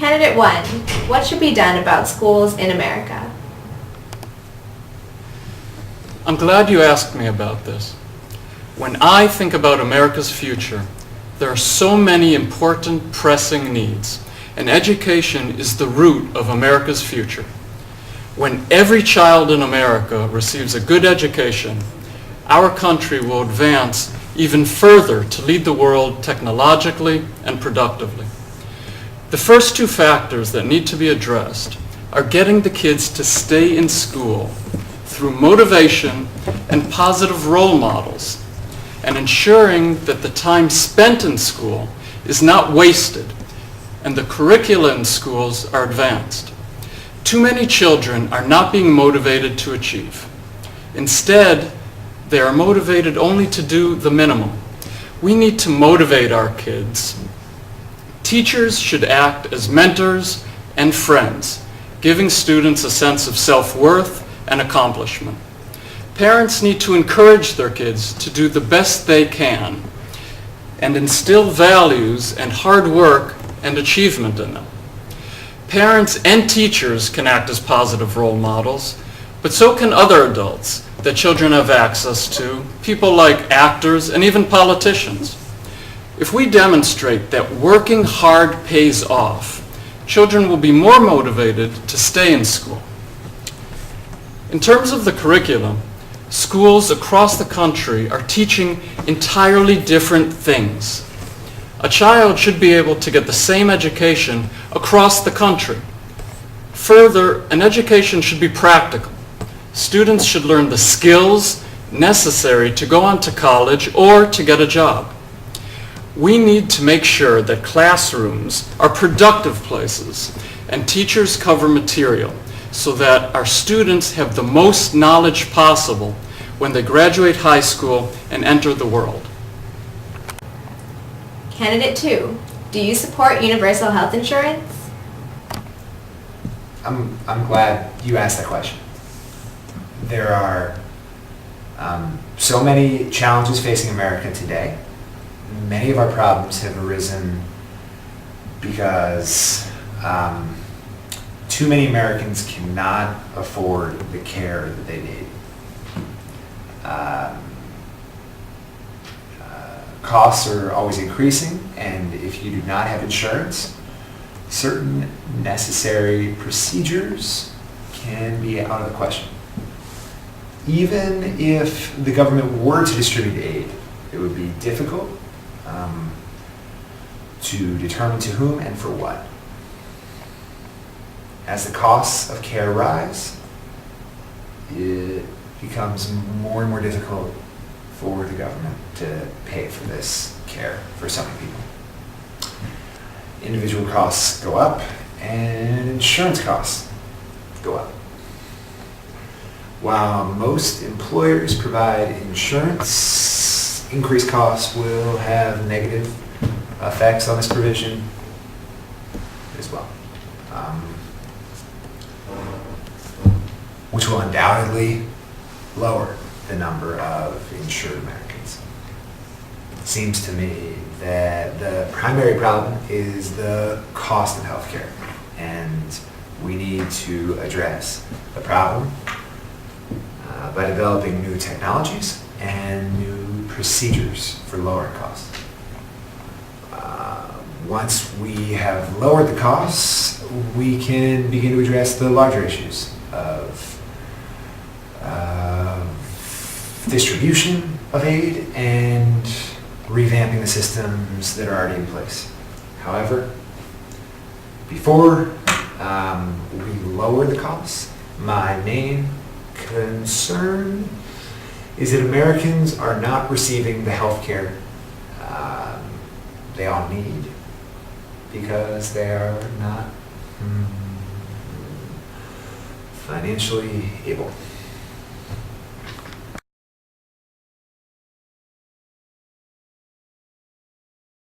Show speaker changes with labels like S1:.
S1: Candidate 1, what should be done about schools in America?
S2: I'm glad you asked me about this. When I think about America's future, there are so many important, pressing needs, and education is the root of America's future. When every child in America receives a good education, our country will advance even further to lead the world technologically and productively. The first two factors that need to be addressed are getting the kids to stay in school through motivation and positive role models, and ensuring that the time spent in school is not wasted and the curricula in schools are advanced. Too many children are not being motivated to achieve. Instead, they are motivated only to do the minimum. We need to motivate our kids. Teachers should act as mentors and friends, giving students a sense of self-worth and accomplishment. Parents need to encourage their kids to do the best they can and instill values and hard work and achievement in them. Parents and teachers can act as positive role models, but so can other adults that children have access to, people like actors and even politicians. If we demonstrate that working hard pays off, children will be more motivated to stay in school. In terms of the curriculum, schools across the country are teaching entirely different things. A child should be able to get the same education across the country. Further, an education should be practical. Students should learn the skills necessary to go on to college or to get a job. We need to make sure that classrooms are productive places and teachers cover material so that our students have the most knowledge possible when they graduate high school and enter the world.
S1: Candidate 2, do you support universal health insurance?
S3: I'm glad you asked that question. There are so many challenges facing America today. Many of our problems have arisen because too many Americans cannot afford the care that they need. Costs are always increasing, and if you do not have insurance, certain necessary procedures can be out of the question. Even if the government were to distribute aid, it would be difficult to determine to whom and for what. As the costs of care rise, it becomes more and more difficult for the government to pay for this care for so many people. Individual costs go up and insurance costs go up. While most employers provide insurance, increased costs will have negative effects on this provision as well, which will undoubtedly lower the number of insured Americans. It seems to me that the primary problem is the cost of healthcare, and we need to address the problem by developing new technologies and new procedures for lowering costs. Once we have lowered the costs, we can begin to address the larger issues of distribution of aid and revamping the systems that are already in place. However, before we lower the costs, my main concern is that Americans are not receiving the health care they all need because they are not financially able.